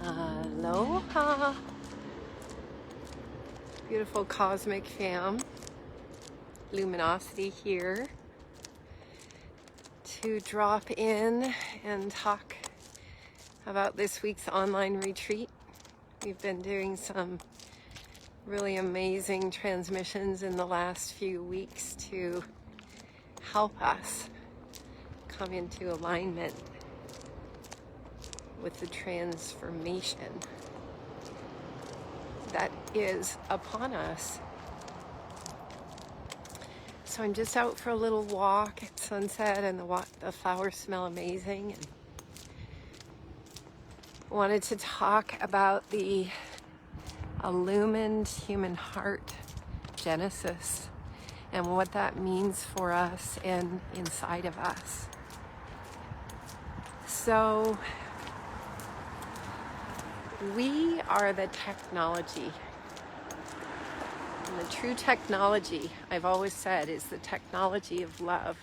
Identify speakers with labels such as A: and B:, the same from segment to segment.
A: Aloha, beautiful cosmic fam, luminosity here to drop in and talk about this week's online retreat. We've been doing some really amazing transmissions in the last few weeks to help us come into alignment with the transformation that is upon us. So I'm just out for a little walk at sunset, and the flowers smell amazing. And wanted to talk about the illumined human heart genesis and what that means for us and inside of us. So we are the technology. And the true technology, I've always said, is the technology of love.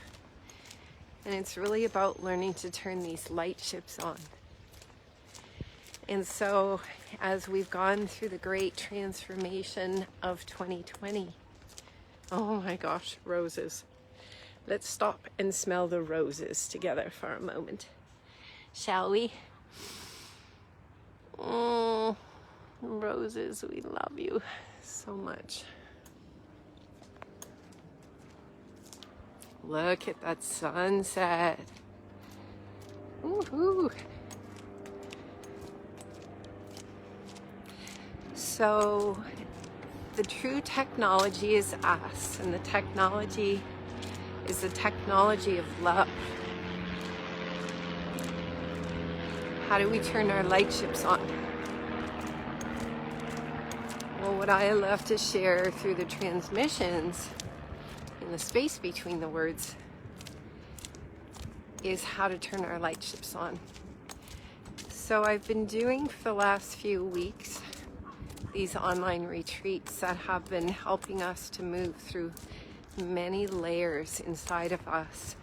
A: And it's really about learning to turn these light ships on. And so as we've gone through the great transformation of 2020, oh my gosh, roses. Let's stop and smell the roses together for a moment, shall we? Oh, roses, we love you so much. Look at that sunset. Woohoo! So the true technology is us, and the technology is the technology of love. How do we turn our light ships on? Well, what I love to share through the transmissions in the space between the words is how to turn our light ships on. So I've been doing for the last few weeks these online retreats that have been helping us to move through many layers inside of us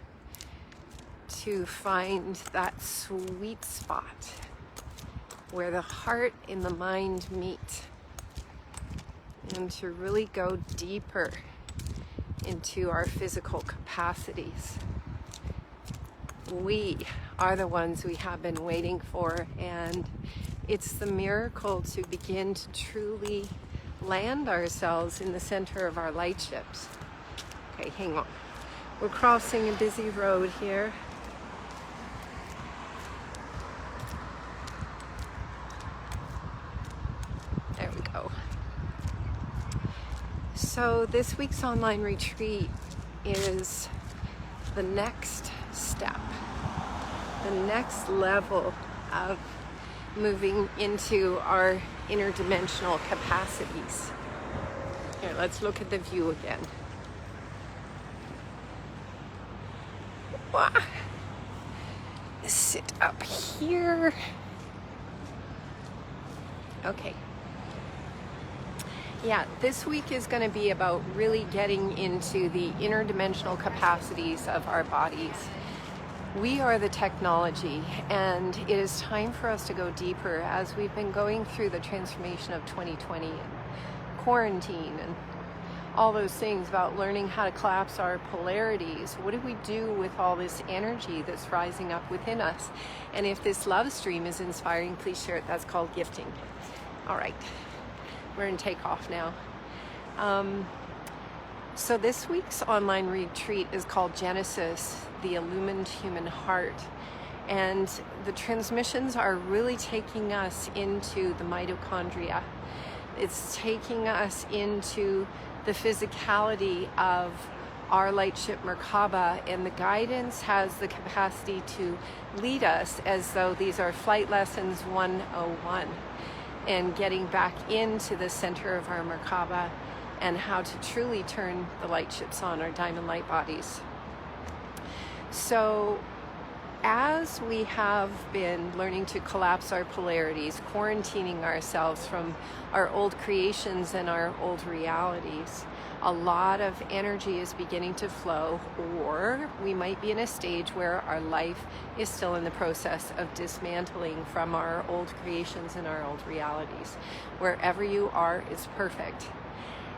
A: to find that sweet spot where the heart and the mind meet, and to really go deeper into our physical capacities. We are the ones we have been waiting for, and it's the miracle to begin to truly land ourselves in the center of our light ships. Okay, hang on. We're crossing a busy road here. There we go. So this week's online retreat is the next step, the next level of moving into our interdimensional capacities. Here, let's look at the view again. Wow. Sit up here. Okay. Yeah, this week is going to be about really getting into the interdimensional capacities of our bodies. We are the technology, and it is time for us to go deeper as we've been going through the transformation of 2020 and quarantine and all those things about learning how to collapse our polarities. What do we do with all this energy that's rising up within us? And if this LoveStream is inspiring, please share it. That's called gifting. All right. We're in takeoff now. So this week's online retreat is called Genesis, the Illumined Human Heart. And the transmissions are really taking us into the mitochondria. It's taking us into the physicality of our light ship Merkaba, and the guidance has the capacity to lead us as though these are flight lessons 101. And getting back into the center of our Merkaba and how to truly turn the light ships on, our diamond light bodies. So as we have been learning to collapse our polarities, quarantining ourselves from our old creations and our old realities, a lot of energy is beginning to flow, or we might be in a stage where our life is still in the process of dismantling from our old creations and our old realities. Wherever you are is perfect.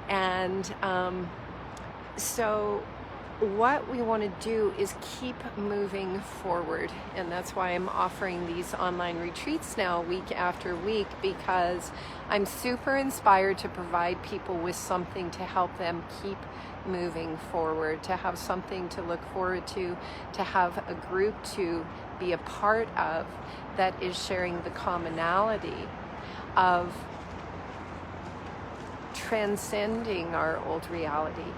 A: And so what we want to do is keep moving forward, and that's why I'm offering these online retreats now week after week, because I'm super inspired to provide people with something to help them keep moving forward, to have something to look forward to have a group to be a part of that is sharing the commonality of transcending our old reality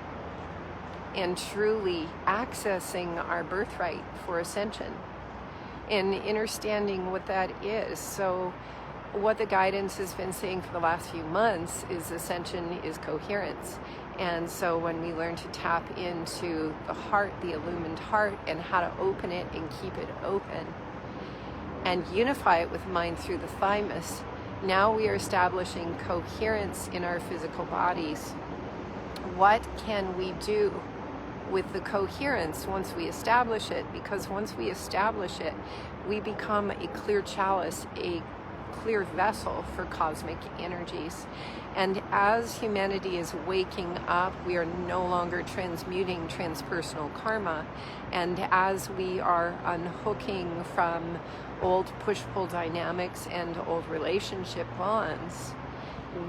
A: and truly accessing our birthright for ascension and understanding what that is. So what the guidance has been saying for the last few months is ascension is coherence. And so when we learn to tap into the heart, the illumined heart, and how to open it and keep it open and unify it with mind through the thymus, now we are establishing coherence in our physical bodies. What can we do with the coherence once we establish it? Because once we establish it, we become a clear chalice, a clear vessel for cosmic energies. And as humanity is waking up, we are no longer transmuting transpersonal karma. And as we are unhooking from old push-pull dynamics and old relationship bonds,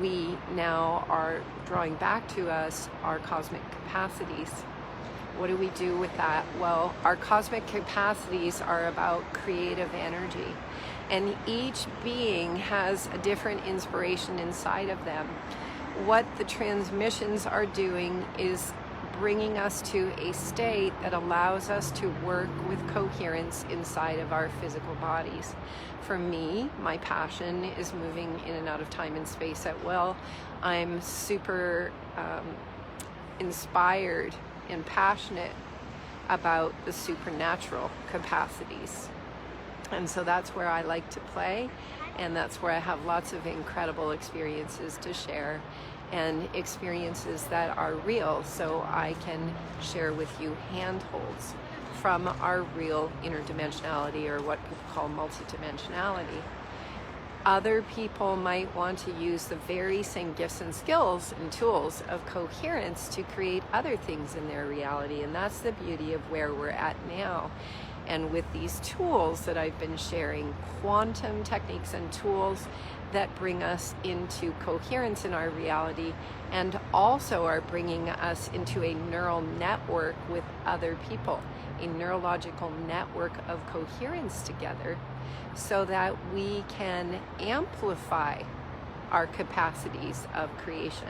A: we now are drawing back to us our cosmic capacities. What do we do with that? Well, our cosmic capacities are about creative energy, and each being has a different inspiration inside of them. What the transmissions are doing is bringing us to a state that allows us to work with coherence inside of our physical bodies. For me, my passion is moving in and out of time and space at will. I'm super inspired and passionate about the supernatural capacities. And so that's where I like to play, and that's where I have lots of incredible experiences to share, and experiences that are real, so I can share with you handholds from our real interdimensionality, or what people call multidimensionality. Other people might want to use the very same gifts and skills and tools of coherence to create other things in their reality, and that's the beauty of where we're at now. And with these tools that I've been sharing, quantum techniques and tools that bring us into coherence in our reality, and also are bringing us into a neural network with other people, a neurological network of coherence together, so that we can amplify our capacities of creation.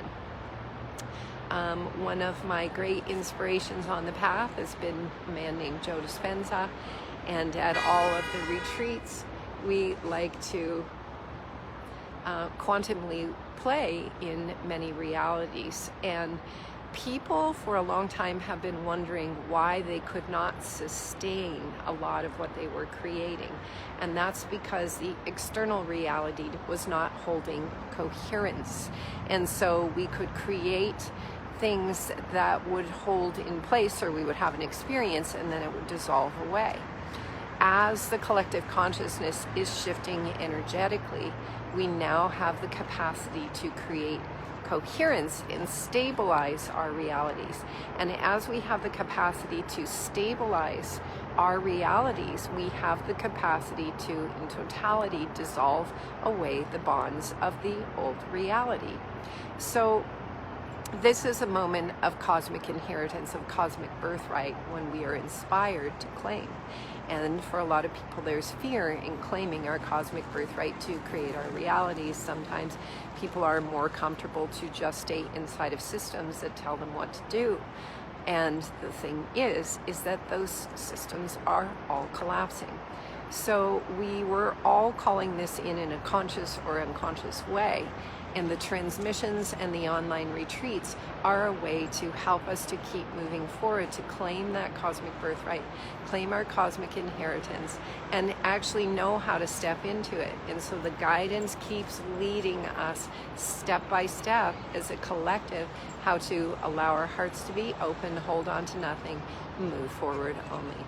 A: One of my great inspirations on the path has been a man named Joe Dispenza, and at all of the retreats we like to quantumly play in many realities. And people for a long time have been wondering why they could not sustain a lot of what they were creating, and that's because the external reality was not holding coherence. And so we could create things that would hold in place, or we would have an experience and then it would dissolve away. As the collective consciousness is shifting energetically, we now have the capacity to create coherence and stabilize our realities. And as we have the capacity to stabilize our realities, we have the capacity to, in totality, dissolve away the bonds of the old reality. So this is a moment of cosmic inheritance, of cosmic birthright, when we are inspired to claim. And for a lot of people, there's fear in claiming our cosmic birthright to create our realities. Sometimes people are more comfortable to just stay inside of systems that tell them what to do. And the thing is that those systems are all collapsing. So we were all calling this in a conscious or unconscious way. And the transmissions and the online retreats are a way to help us to keep moving forward, to claim that cosmic birthright, claim our cosmic inheritance, and actually know how to step into it. And so the guidance keeps leading us step by step as a collective, how to allow our hearts to be open, hold on to nothing, move forward only.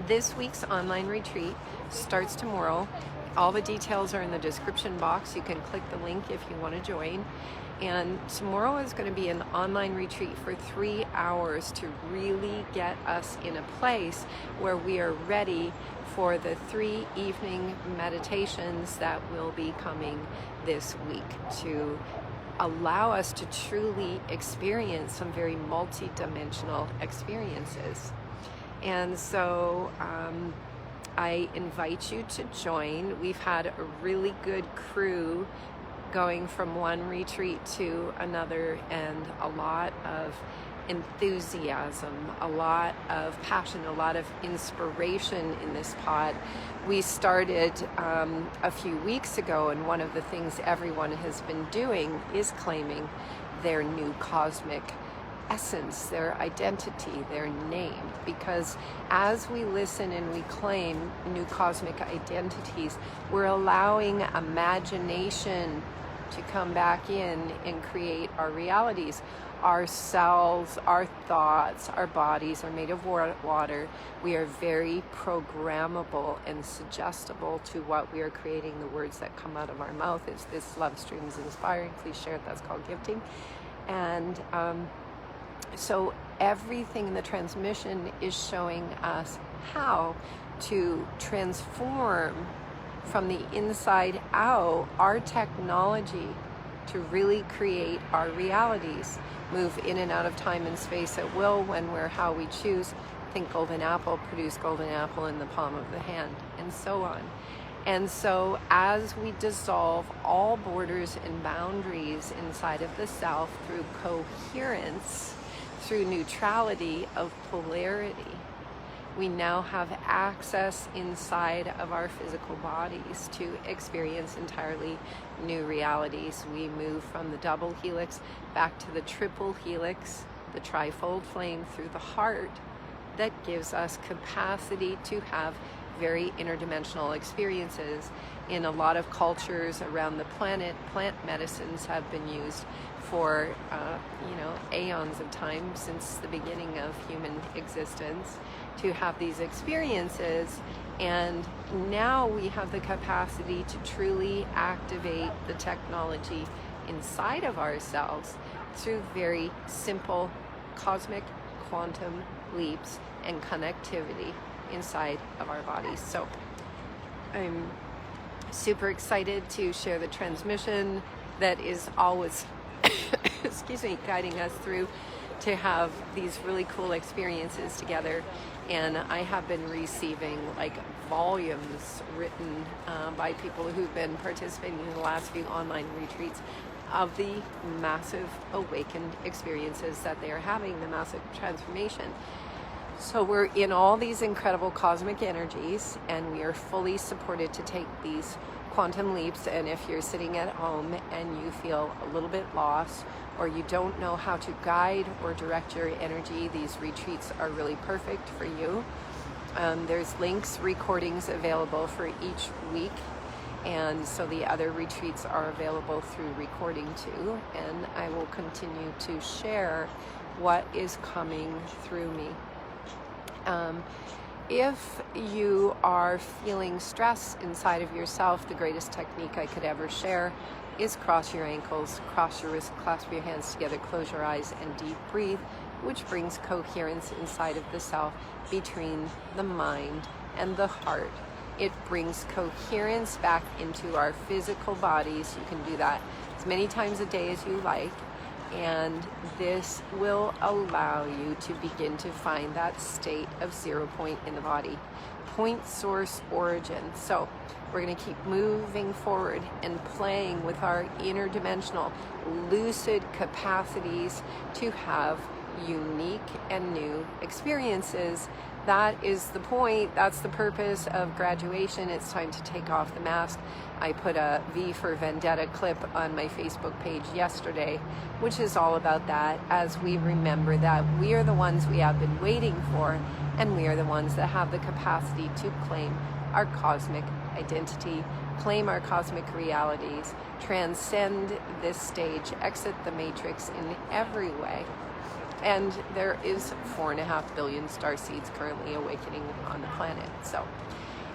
A: This week's online retreat starts tomorrow. All the details are in the description box. You can click the link if you want to join. And tomorrow is going to be an online retreat for 3 hours to really get us in a place where we are ready for the 3 evening meditations that will be coming this week to allow us to truly experience some very multi-dimensional experiences. And so I invite you to join. We've had a really good crew going from one retreat to another, and a lot of enthusiasm, a lot of passion, a lot of inspiration in this pod. We started a few weeks ago, and one of the things everyone has been doing is claiming their new cosmic essence, their identity, their name, because as we listen and we claim new cosmic identities, we're allowing imagination to come back in and create our realities. Our cells, our thoughts, our bodies are made of water. We are very programmable and suggestible to what we are creating. The words that come out of our mouth is this LoveStream is inspiring. Please share it. That's called gifting. And so everything in the transmission is showing us how to transform from the inside out our technology to really create our realities, move in and out of time and space at will, when, where, how we choose. Think golden apple, produce golden apple in the palm of the hand, and so on. And so as we dissolve all borders and boundaries inside of the self through coherence, through neutrality of polarity, we now have access inside of our physical bodies to experience entirely new realities. We move from the double helix back to the triple helix, the trifold flame through the heart that gives us capacity to have very interdimensional experiences. In a lot of cultures around the planet, plant medicines have been used for aeons of time since the beginning of human existence to have these experiences. And now we have the capacity to truly activate the technology inside of ourselves through very simple cosmic quantum leaps and connectivity inside of our bodies. So I'm super excited to share the transmission that is always excuse me, guiding us through to have these really cool experiences together. And I have been receiving like volumes written by people who've been participating in the last few online retreats of the massive awakened experiences that they are having, the massive transformation. So we're in all these incredible cosmic energies, and we are fully supported to take these quantum leaps. And if you're sitting at home and you feel a little bit lost, or you don't know how to guide or direct your energy, these retreats are really perfect for you. There's links, recordings available for each week, and so the other retreats are available through recording too. And I will continue to share what is coming through me. If you are feeling stress inside of yourself, the greatest technique I could ever share is cross your ankles, cross your wrists, clasp your hands together, close your eyes, and deep breathe, which brings coherence inside of the self between the mind and the heart. It brings coherence back into our physical bodies. You can do that as many times a day as you like. And this will allow you to begin to find that state of 0 point in the body, point source origin. So we're going to keep moving forward and playing with our interdimensional lucid capacities to have unique and new experiences that is the point. That's the purpose of graduation. It's time to take off the mask. I put a V for Vendetta clip on my Facebook page yesterday, which is all about that, as we remember that we are the ones we have been waiting for, and we are the ones that have the capacity to claim our cosmic identity, claim our cosmic realities, transcend this stage, exit the matrix in every way. And there is 4.5 billion starseeds currently awakening on the planet. So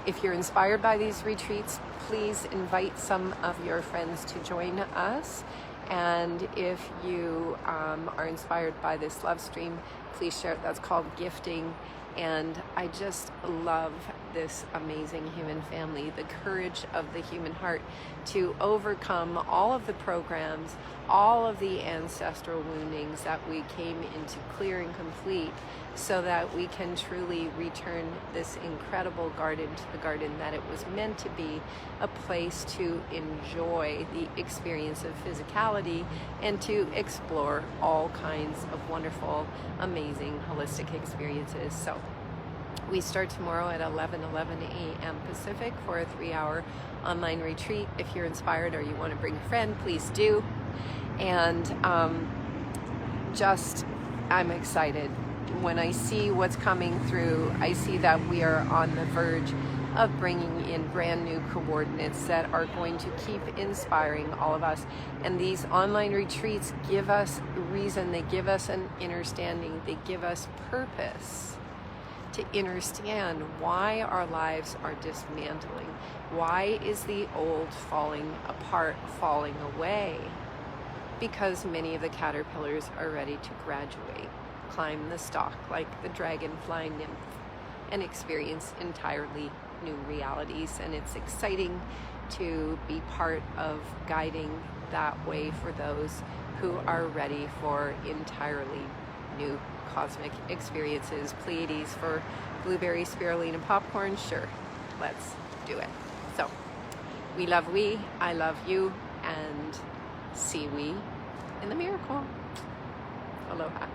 A: if you're inspired by these retreats, please invite some of your friends to join us. And if you are inspired by this LoveStream, please share it. That's called gifting. And I just love this amazing human family, the courage of the human heart to overcome all of the programs, all of the ancestral woundings that we came into clear and complete, so that we can truly return this incredible garden to the garden that it was meant to be, a place to enjoy the experience of physicality and to explore all kinds of wonderful, amazing, holistic experiences. So we start tomorrow at 11 a.m. Pacific for a 3-hour online retreat. If you're inspired or you want to bring a friend, please do. And I'm excited. When I see what's coming through, I see that we are on the verge of bringing in brand new coordinates that are going to keep inspiring all of us. And these online retreats give us reason, they give us an understanding, they give us purpose to understand why our lives are dismantling. Why is the old falling apart, falling away? Because many of the caterpillars are ready to graduate, climb the stalk like the dragonfly nymph, and experience entirely new realities. And it's exciting to be part of guiding that way for those who are ready for entirely new cosmic experiences. Pleiades for blueberry, spirulina, popcorn. Sure, let's do it. So we love we, I love you, and see we in the miracle. Aloha.